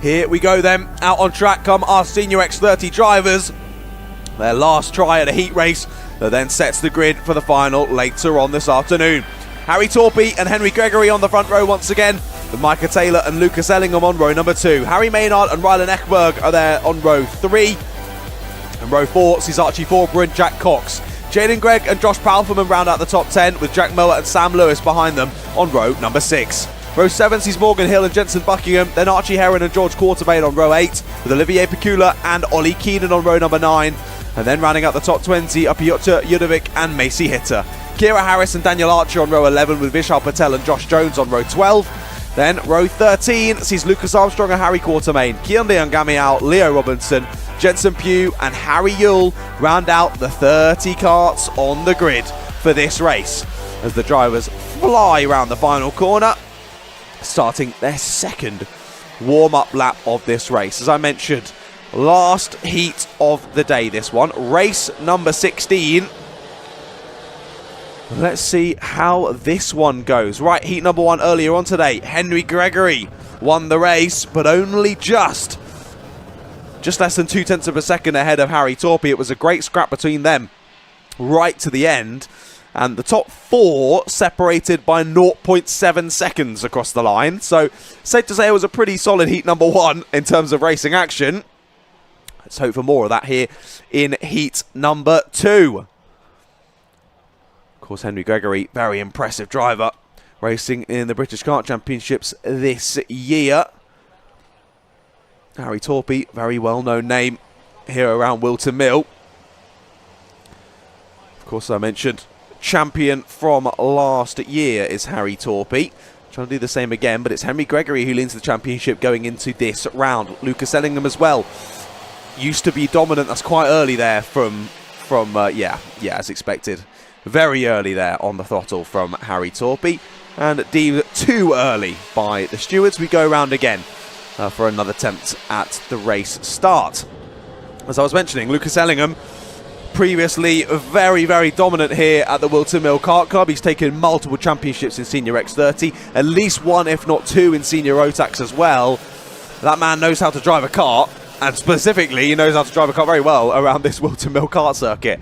Here we go then. Out on track come our senior X30 drivers. Their last try at a heat race that then sets the grid for the final later on this afternoon. Harry Torpy and Henry Gregory on the front row once again, with Micah Taylor and Lucas Ellingham on row number 2. Harry Maynard and Rylan Ekberg are there on row 3. And row 4 sees Archie Forber and Jack Cox. Jaden Gregg and Josh Palferman round out the top 10, with Jack Mower and Sam Lewis behind them on row number 6. Row 7 sees Morgan Hill and Jensen Buckingham, then Archie Heron and George Quartermain on row 8, with Olivier Pecula and Ollie Keenan on row number 9. And then rounding out the top 20 are Piotr Judovic and Macy Hitter. Kira Harris and Daniel Archer on row 11, with Vishal Patel and Josh Jones on row 12. Then row 13 sees Lucas Armstrong and Harry Quartermain, Kian Leon-Gamiao, Leo Robinson, Jensen Pugh and Harry Yule round out the 30 karts on the grid for this race, as the drivers fly around the final corner, starting their second warm-up lap of this race. As I mentioned, last heat of the day, this one, race number 16. Let's see how this one goes. Right, heat number 1 earlier on today, Henry Gregory won the race, but only just less than 0.2 of a second ahead of Harry Torpy. It was a great scrap between them right to the end, and the top 4 separated by 0.7 seconds across the line. So safe to say it was a pretty solid heat number 1 in terms of racing action. Let's hope for more of that here in heat number 2. Of course, Henry Gregory, very impressive driver, racing in the British Kart Championships this year. Harry Torpy, very well-known name here around Whilton Mill. Of course, I mentioned champion from last year is Harry Torpy. Trying to do the same again, but it's Henry Gregory who leads the championship going into this round. Lucas Ellingham as well. Used to be dominant. That's quite early there from as expected. Very early there on the throttle from Harry Torpy, and deemed too early by the stewards. We go around again for another attempt at the race start. As I was mentioning, Lucas Ellingham, previously very, very dominant here at the Whilton Mill Kart Club. He's taken multiple championships in Senior X30, at least 1 if not 2 in Senior Rotax as well. That man knows how to drive a kart, and specifically he knows how to drive a kart very well around this Whilton Mill Kart circuit.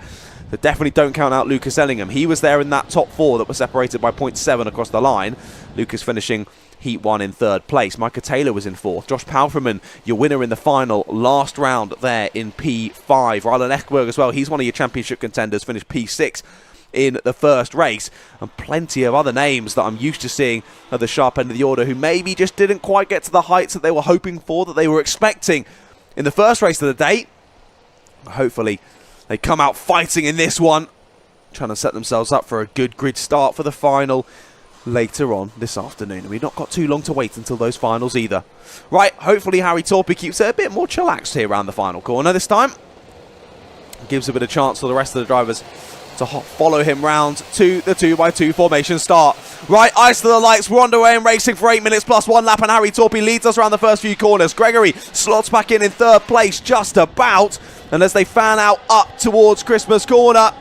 But definitely don't count out Lucas Ellingham. He was there in that top 4 that was separated by 0.7 across the line. Lucas finishing heat 1 in 3rd place. Micah Taylor was in 4th. Josh Palferman, your winner in the final last round there in P5. Rylan Ekberg as well. He's one of your championship contenders, finished P6 in the first race. And plenty of other names that I'm used to seeing at the sharp end of the order who maybe just didn't quite get to the heights that they were hoping for, that they were expecting in the first race of the day. Hopefully they come out fighting in this one, trying to set themselves up for a good grid start for the final later on this afternoon. And we've not got too long to wait until those finals either. Right, hopefully Harry Torpy keeps it a bit more chillaxed here around the final corner this time. Gives a bit of chance for the rest of the drivers to follow him round to the 2x2 formation start. Right, eyes to the lights, we're underway and racing for 8 minutes plus 1 lap, and Harry Torpy leads us around the first few corners. Gregory slots back in 3rd place just about, and as they fan out up towards Christmas Corner,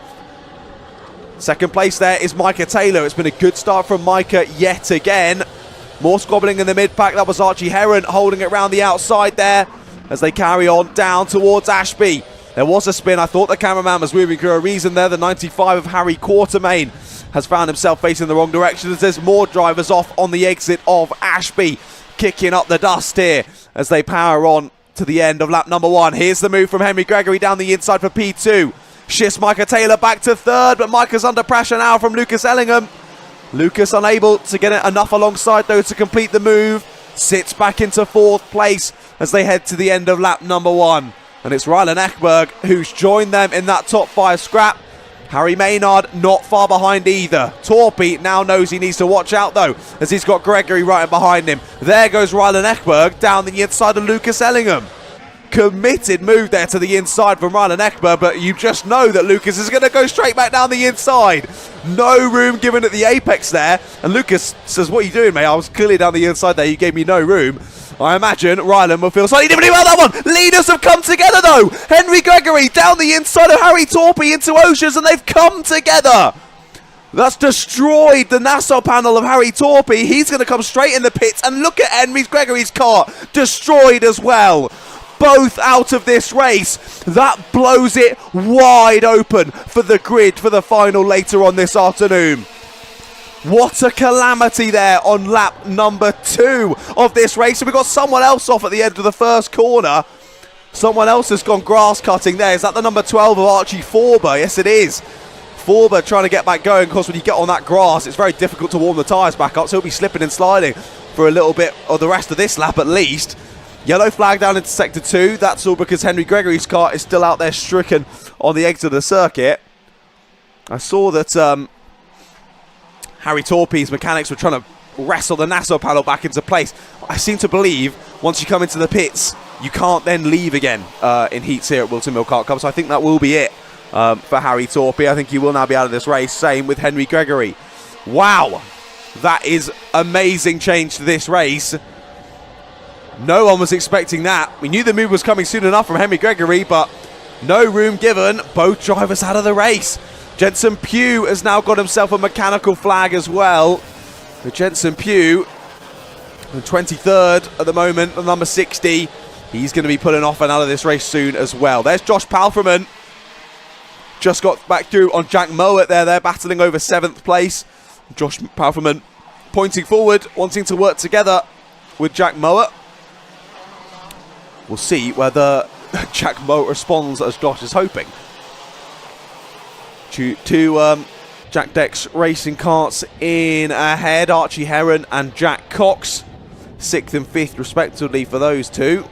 2nd place there is Micah Taylor. It's been a good start from Micah yet again. More squabbling in the mid-pack. That was Archie Heron holding it round the outside there as they carry on down towards Ashby. There was a spin. I thought the cameraman was moving for a reason there. The 95 of Harry Quartermain has found himself facing the wrong direction as there's more drivers off on the exit of Ashby, kicking up the dust here as they power on to the end of lap number 1. Here's the move from Henry Gregory down the inside for P2. Shifts Micah Taylor back to 3rd, but Micah's under pressure now from Lucas Ellingham. Lucas unable to get it enough alongside though to complete the move. Sits back into 4th place as they head to the end of lap number 1. And it's Rylan Ekberg who's joined them in that top 5 scrap. Harry Maynard not far behind either. Torpy now knows he needs to watch out though, as he's got Gregory right behind him. There goes Rylan Ekberg down the inside of Lucas Ellingham. Committed move there to the inside from Rylan Ekberg, but you just know that Lucas is going to go straight back down the inside. No room given at the apex there. And Lucas says, what are you doing, mate? I was clearly down the inside there. You gave me no room. I imagine Rylan will feel slightly differently about that one. Leaders have come together though. Henry Gregory down the inside of Harry Torpy into Oshers, and they've come together. That's destroyed the Nassau panel of Harry Torpy. He's going to come straight in the pits, and look at Henry Gregory's car, destroyed as well. Both out of this race. That blows it wide open for the grid for the final later on this afternoon. What a calamity there on lap number 2 of this race. And we've got someone else off at the end of the first corner. Someone else has gone grass cutting there. Is that the number 12 of Archie Forber? Yes, it is. Forber trying to get back going. Of course, when you get on that grass, it's very difficult to warm the tyres back up. So he'll be slipping and sliding for a little bit of the rest of this lap at least. Yellow flag down into sector 2. That's all because Henry Gregory's car is still out there stricken on the exit of the circuit. I saw that Harry Torpy's mechanics were trying to wrestle the Nassau panel back into place. I seem to believe once you come into the pits, you can't then leave again in heats here at Whilton Mill Kart Cup. So I think that will be it for Harry Torpy. I think he will now be out of this race. Same with Henry Gregory. Wow, that is amazing change to this race. No one was expecting that. We knew the move was coming soon enough from Henry Gregory, but no room given. Both drivers out of the race. Jensen Pugh has now got himself a mechanical flag as well. The Jensen Pugh, the 23rd at the moment, the number 60. He's going to be pulling off and out of this race soon as well. There's Josh Palfreman. Just got back through on Jack Mowat there. They're battling over 7th place. Josh Palfreman pointing forward, wanting to work together with Jack Mowat. We'll see whether Jack Mowat responds as Josh is hoping. Two Jack Dex Racing Karts in ahead. Archie Heron and Jack Cox. 6th and 5th respectively for those two.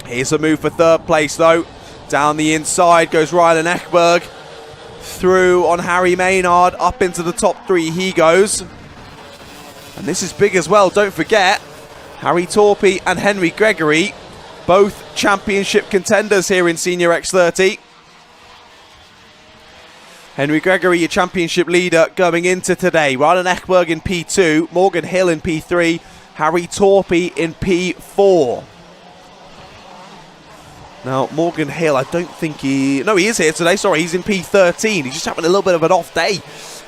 Here's a move for 3rd place though. Down the inside goes Rylan Ekberg. Through on Harry Maynard. Up into the top 3 he goes. And this is big as well, don't forget. Harry Torpy and Henry Gregory, both championship contenders here in Senior X30. Henry Gregory, your championship leader going into today. Rylan Ekberg in P2, Morgan Hill in P3, Harry Torpy in P4. Now, Morgan Hill, I don't think he... No, he is here today. Sorry, he's in P13. He's just having a little bit of an off day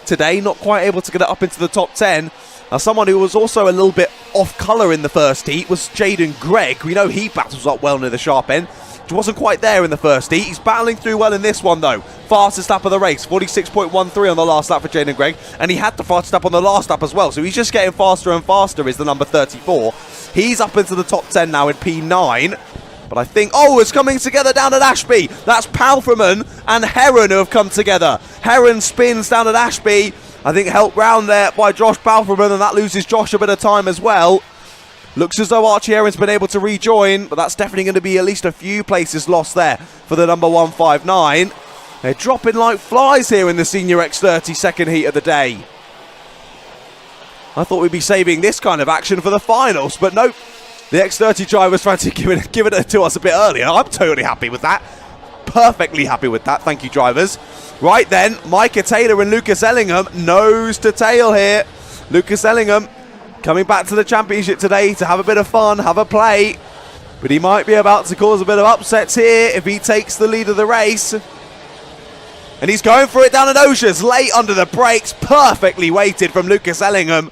today. Not quite able to get it up into the top 10. Now, someone who was also a little bit off colour in the first heat was Jaden Gregg. We know he battles up well near the sharp end. He wasn't quite there in the first heat. He's battling through well in this one, though. Fastest lap of the race, 46.13 on the last lap for Jaden Gregg. And he had the fastest lap on the last lap as well. So he's just getting faster and faster, is the number 34. He's up into the top 10 now in P9. But I think, oh, it's coming together down at Ashby. That's Palfreman and Heron who have come together. Heron spins down at Ashby. I think helped round there by Josh Palfreman, and that loses Josh a bit of time as well. Looks as though Archie Heron's been able to rejoin, but that's definitely going to be at least a few places lost there for the number 159. They're dropping like flies here in the Senior X30 second heat of the day. I thought we'd be saving this kind of action for the finals, but nope. The X30 drivers tried to give it to us a bit earlier. I'm totally happy with that. Perfectly happy with that. Thank you, drivers. Right then, Micah Taylor and Lucas Ellingham, nose to tail here. Lucas Ellingham coming back to the championship today to have a bit of fun, have a play. But he might be about to cause a bit of upsets here if he takes the lead of the race. And he's going for it down at Oshers, late under the brakes. Perfectly weighted from Lucas Ellingham.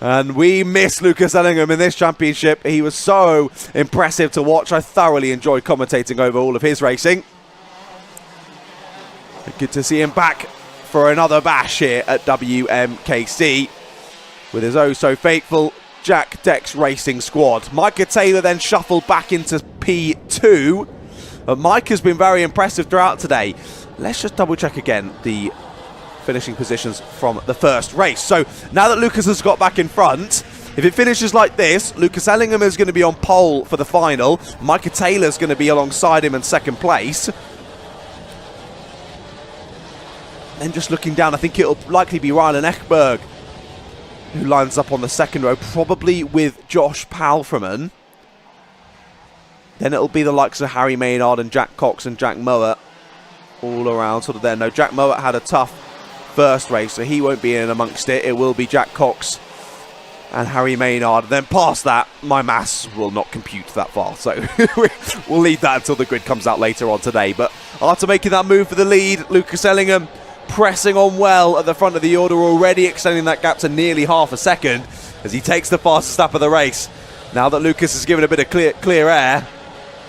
And we miss Lucas Ellingham in this championship. He was so impressive to watch. I thoroughly enjoyed commentating over all of his racing. Good to see him back for another bash here at WMKC with his oh-so-faithful Jack Dex Racing squad. Micah Taylor then shuffled back into P2. Mike has been very impressive throughout today. Let's just double-check again the finishing positions from the first race. So now that Lucas has got back in front, if it finishes like this, Lucas Ellingham is going to be on pole for the final. Micah Taylor is going to be alongside him in second place. Then just looking down, I think it'll likely be Rylan Ekberg who lines up on the second row, probably with Josh Palfreman. Then it'll be the likes of Harry Maynard and Jack Cox and Jack Mowat all around sort of there. No, Jack Mowat had a tough first race, so he won't be in amongst it. It will be Jack Cox and Harry Maynard. Then past that, my maths will not compute that far, so we'll leave that until the grid comes out later on today. But after making that move for the lead, Lucas Ellingham pressing on well at the front of the order, already extending that gap to nearly half a second as he takes the fastest lap of the race. Now that Lucas has given a bit of clear air,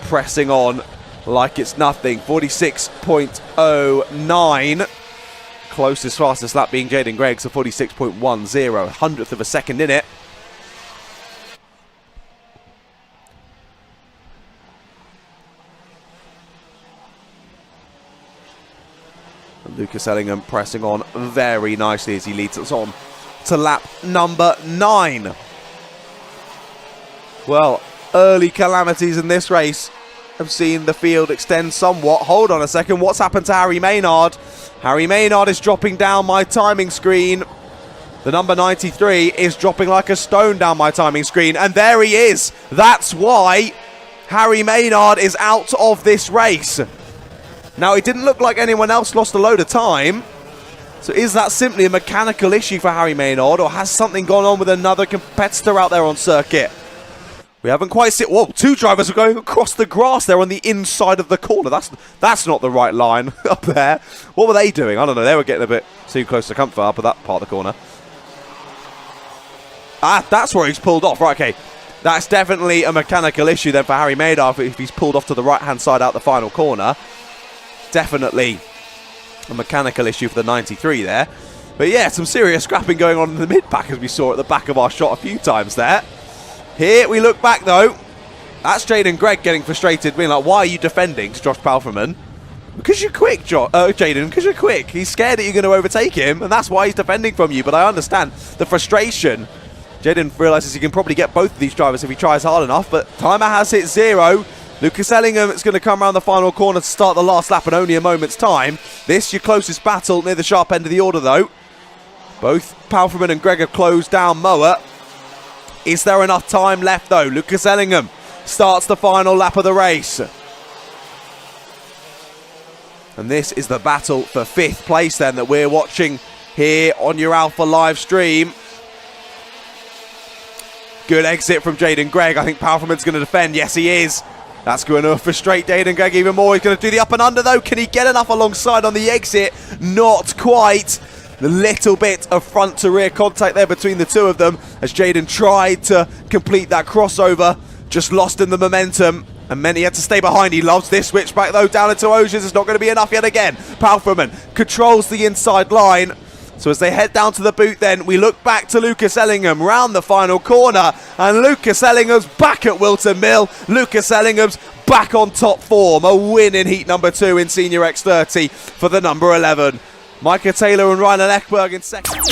pressing on like it's nothing. 46.09. Closest, fastest lap being Jaden Gregg, so 46.10, hundredth of a second in it. And Lucas Ellingham pressing on very nicely as he leads us on to lap number 9. Well, early calamities in this race have seen the field extend somewhat. Hold on a second, what's happened to Harry Maynard? Harry Maynard is dropping down my timing screen. The number 93 is dropping like a stone down my timing screen, and there he is. That's why Harry Maynard is out of this race. Now, it didn't look like anyone else lost a load of time. So is that simply a mechanical issue for Harry Maynard, or has something gone on with another competitor out there on circuit? We haven't quite seen... Whoa, 2 drivers are going across the grass there on the inside of the corner. That's not the right line up there. What were they doing? I don't know. They were getting a bit too close to comfort up at that part of the corner. Ah, that's where he's pulled off. Right, okay. That's definitely a mechanical issue then for Harry Maynard if he's pulled off to the right-hand side out the final corner. Definitely a mechanical issue for the 93 there. But yeah, some serious scrapping going on in the mid-pack as we saw at the back of our shot a few times there. Here we look back though. That's Jaden Gregg getting frustrated, being like, why are you defending to Josh Palfreman? Because you're quick, Jaden, because you're quick. He's scared that you're going to overtake him, and that's why he's defending from you. But I understand the frustration. Jaden realises he can probably get both of these drivers if he tries hard enough, but timer has hit 0. Lucas Ellingham is going to come around the final corner to start the last lap in only a moment's time. This, your closest battle near the sharp end of the order though. Both Palfreman and Gregg have closed down Moa. Is there enough time left though? Lucas Ellingham starts the final lap of the race. And this is the battle for 5th place then that we're watching here on your Alpha live stream. Good exit from Jaden Gregg. I think Palfreman's going to defend. Yes, he is. That's going to frustrate Jaden Gregg even more. He's going to do the up and under though. Can he get enough alongside on the exit? Not quite. A little bit of front to rear contact there between the two of them as Jaden tried to complete that crossover, just lost in the momentum, and Menti had to stay behind. He loves this switchback though down into Oceans. It's not going to be enough yet again. Palfreman controls the inside line. So as they head down to the boot then, we look back to Lucas Ellingham round the final corner, and Lucas Ellingham's back at Whilton Mill. Lucas Ellingham's back on top form. A win in heat number 2 in Senior X30 for the number 11. Micah Taylor and Ryan Eckberg in second.